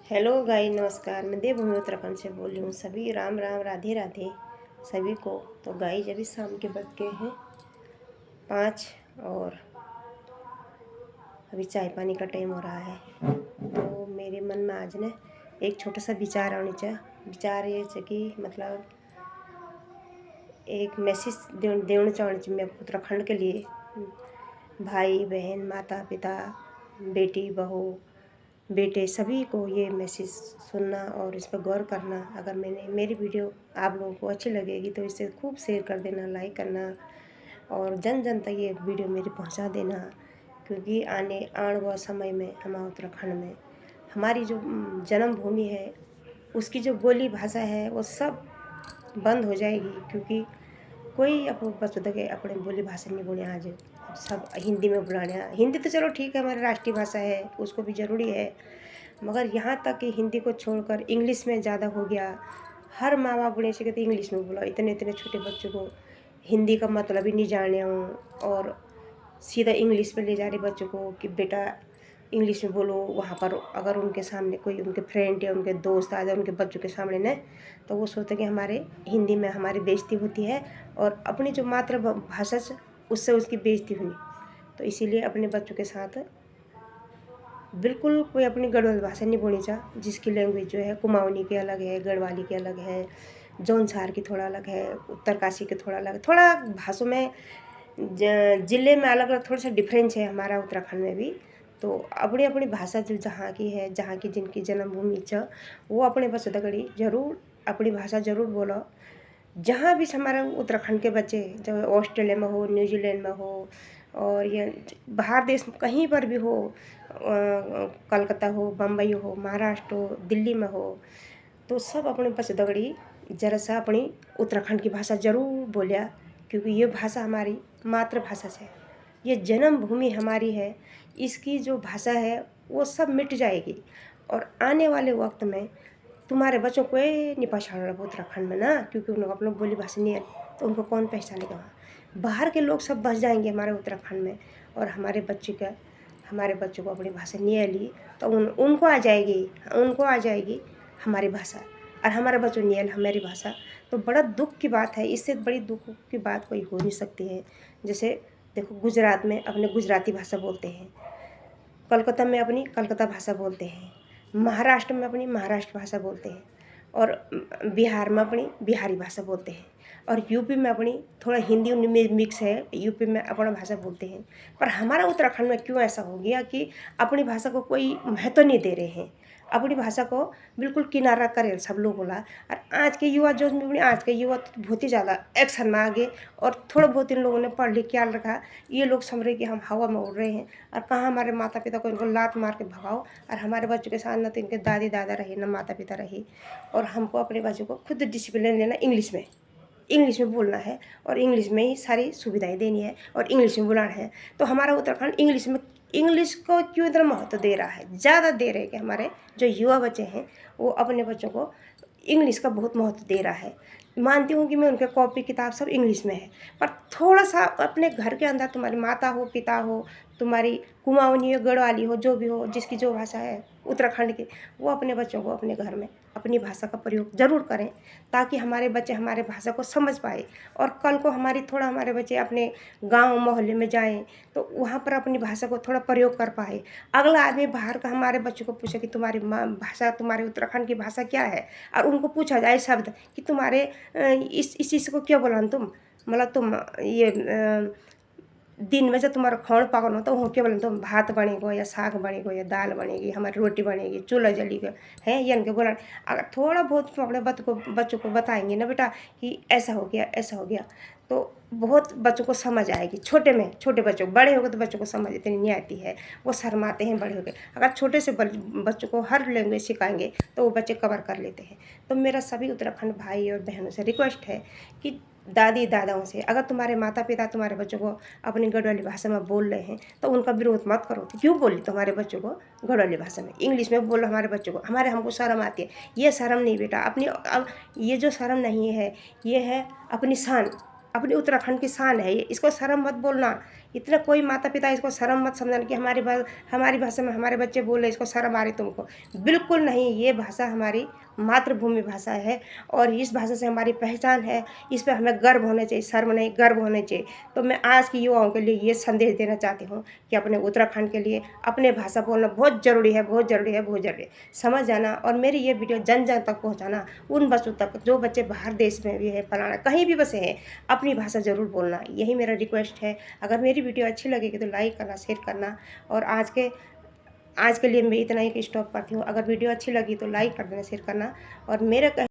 Hello guys, नमस्कार। मैं देवभूमि उत्तराखंड से बोल रही हूँ। सभी राम राम, राधे राधे सभी को। तो गाइस, अभी शाम के बज गए हैं 5 और अभी चाय पानी का टाइम हो रहा है। तो मेरे मन में आज ने एक छोटा सा विचार आने विचार ये कि मतलब एक मैसेज देना चाहूँ मैं उत्तराखंड के लिए। भाई बहन, माता पिता, बेटी बहू, बेटे सभी को ये मैसेज सुनना और इस पर गौर करना। अगर मेरी वीडियो आप लोगों को अच्छी लगेगी तो इसे खूब शेयर कर देना, लाइक करना और जन जन तक ये वीडियो मेरी पहुंचा देना। क्योंकि आने वाले समय में हमारे उत्तराखंड में हमारी जो जन्मभूमि है, उसकी जो बोली भाषा है वो सब बंद हो जाएगी। क्योंकि कोई अब बच्चों के अपने बोली भाषा नहीं बोले। आज सब हिंदी में बुलाने। हिंदी तो चलो ठीक है, हमारी राष्ट्रीय भाषा है, उसको भी ज़रूरी है, मगर यहाँ तक कि हिंदी को छोड़कर इंग्लिश में ज़्यादा हो गया। हर माँ बाप बोले से कहते इंग्लिश में बोलो। इतने इतने छोटे बच्चों को हिंदी का मतलब ही नहीं जाने हूँ और सीधा इंग्लिश में ले जा रहे बच्चों को कि बेटा इंग्लिश में बोलो। वहाँ पर अगर उनके सामने कोई उनके फ्रेंड या उनके दोस्त आ जाए उनके बच्चों के सामने न, तो वो सोचते कि हमारे हिंदी में हमारी बेइज्जती होती है और अपनी जो मातृभाषा से उससे उसकी बेइज्जती हुई। तो इसीलिए अपने बच्चों के साथ बिल्कुल कोई अपनी गढ़वाली भाषा नहीं बोलनी चाहिए। जिसकी लैंग्वेज जो है कुमाऊनी की अलग है, गढ़वाली की अलग है, जौनसार की थोड़ा अलग है, उत्तरकाशी की थोड़ा अलग है। थोड़ा भाषाओं में ज़िले में अलग अलग थोड़ा सा डिफरेंस है हमारा उत्तराखंड में भी। तो अपनी अपनी भाषा जो जहाँ की है, जहाँ की जिनकी जन्मभूमि वो अपने बच्चों तक जरूर अपनी भाषा ज़रूर बोलो। जहाँ भी हमारे उत्तराखंड के बच्चे, चाहे ऑस्ट्रेलिया में हो, न्यूजीलैंड में हो और ये बाहर देश में कहीं पर भी हो, कलकत्ता हो, बम्बई हो, महाराष्ट्र हो, दिल्ली में हो, तो सब अपने बच्चे दगड़ी जरा सा अपनी उत्तराखंड की भाषा ज़रूर बोलिया। क्योंकि ये भाषा हमारी मातृभाषा से, ये जन्मभूमि हमारी है। इसकी जो भाषा है वो सब मिट जाएगी और आने वाले वक्त में तुम्हारे बच्चों को ये नहीं पहचान उत्तराखंड में ना। क्योंकि उन लोग अपने बोली भाषा नहीं है तो उनको कौन पहचानेगा। वहाँ बाहर के लोग सब बस जाएंगे हमारे उत्तराखंड में और हमारे बच्चों को अपनी भाषा नहीं आली तो उनको आ जाएगी हमारी भाषा। और हमारे बच्चों नहीं आल हमारी भाषा तो बड़ा दुख की बात है। इससे बड़ी दुख की बात कोई हो नहीं सकती है। जैसे देखो, गुजरात में अपने गुजराती भाषा बोलते हैं, कलकत्ता में अपनी कलकत्ता भाषा बोलते हैं, महाराष्ट्र में अपनी महाराष्ट्र भाषा बोलते हैं और बिहार में अपनी बिहारी भाषा बोलते हैं और यूपी में अपनी थोड़ा हिंदी में मिक्स है, यूपी में अपना भाषा बोलते हैं। पर हमारा उत्तराखंड में क्यों ऐसा हो गया कि अपनी भाषा को कोई महत्व नहीं दे रहे हैं। अपनी भाषा को बिल्कुल किनारा करे सब लोग बोला। और आज के युवा आज के युवा तो बहुत ही ज़्यादा एक्शन में आ गए और थोड़ा बहुत इन लोगों ने पढ़ लिख के रखा। ये लोग समझ रहे कि हम हवा में उड़ रहे हैं और कहाँ हमारे माता पिता को इनको लात मार के भगाओ। और हमारे बच्चों के साथ न तो इनके दादी दादा रहे, न माता पिता रहे। और हमको अपने बच्चों को खुद डिसिप्लिन लेना, इंग्लिश में बोलना है और इंग्लिश में ही सारी सुविधाएं देनी है और इंग्लिश में बुलाना है। तो हमारा उत्तराखंड इंग्लिश को क्यों इतना महत्व दे रहा है, ज़्यादा दे रहे हैं कि हमारे जो युवा बच्चे हैं वो अपने बच्चों को इंग्लिश का बहुत महत्व दे रहा है। मानती हूँ कि मैं उनके कॉपी किताब सब इंग्लिश में है, पर थोड़ा सा अपने घर के अंदर तुम्हारी माता हो, पिता हो, तुम्हारी कुमाऊनी हो, गढ़वाली हो, जो भी हो, जिसकी जो भाषा है उत्तराखंड की, वो अपने बच्चों को अपने घर में अपनी भाषा का प्रयोग ज़रूर करें ताकि हमारे बच्चे हमारे भाषा को समझ पाए। और कल को हमारे बच्चे अपने गांव मोहल्ले में जाएं तो वहाँ पर अपनी भाषा को थोड़ा प्रयोग कर पाए। अगला आदमी बाहर का हमारे बच्चों को पूछे कि तुम्हारी भाषा, तुम्हारे उत्तराखंड की भाषा क्या है, और उनको पूछा जाए शब्द कि तुम्हारे इस चीज़ को क्या बोला तुम, मतलब तुम ये दिन में जब तुम्हारा खान पाकन हो तो वो क्या बोला तुम, भात बनेगो या साग बनेगो या दाल बनेगी, हमारी रोटी बनेगी, चूल्हा जलेगा है, ये इनके बोला। अगर थोड़ा बहुत तुम अपने बच्चों को बताएंगे ना बेटा कि ऐसा हो गया ऐसा हो गया, तो बहुत बच्चों को समझ आएगी। छोटे बच्चों, बड़े हो गए तो बच्चों को समझ इतनी नहीं आती है, वो शर्माते हैं बड़े हो गए। अगर छोटे से बच्चों को हर लैंग्वेज सिखाएंगे तो वो बच्चे कवर कर लेते हैं। तो मेरा सभी उत्तराखंड भाई और बहनों से रिक्वेस्ट है कि दादी दादाओं से, अगर तुम्हारे माता पिता तुम्हारे बच्चों को अपनी गढ़वाली भाषा में बोल रहे हैं तो उनका विरोध मत करो कि क्यों बोली तुम्हारे बच्चों को गढ़वाली भाषा में, इंग्लिश में बोलो हमारे बच्चों को। हमको शर्म आती है, ये शर्म नहीं बेटा। अब ये जो शर्म नहीं है, ये है अपनी शान, अपनी उत्तराखंड की शान है ये, इसको शर्म मत बोलना। इतना कोई माता पिता इसको शर्म मत समझना कि हमारी भाषा में हमारे बच्चे बोल रहे इसको शर्म आ रही तुमको। बिल्कुल नहीं, ये भाषा हमारी मातृभूमि भाषा है और इस भाषा से हमारी पहचान है। इस पे हमें गर्व होना चाहिए, शर्म नहीं, गर्व होना चाहिए। तो मैं आज की युवाओं के लिए ये संदेश देना चाहती हूँ कि अपने उत्तराखंड के लिए अपने भाषा बोलना बहुत ज़रूरी है, बहुत ज़रूरी है, बहुत ज़रूरी है। समझ जाना और मेरी ये वीडियो जन जन तक पहुँचाना, उन बच्चों तक जो बच्चे बाहर देश में भी है, फलाना कहीं भी बसे हैं, अपनी भाषा ज़रूर बोलना, यही मेरा रिक्वेस्ट है। अगर मेरी वीडियो अच्छी लगेगी तो लाइक करना, शेयर करना और आज के लिए मैं इतना ही स्टॉप करती हूँ। अगर वीडियो अच्छी लगी तो लाइक कर देना, शेयर करना और मेरे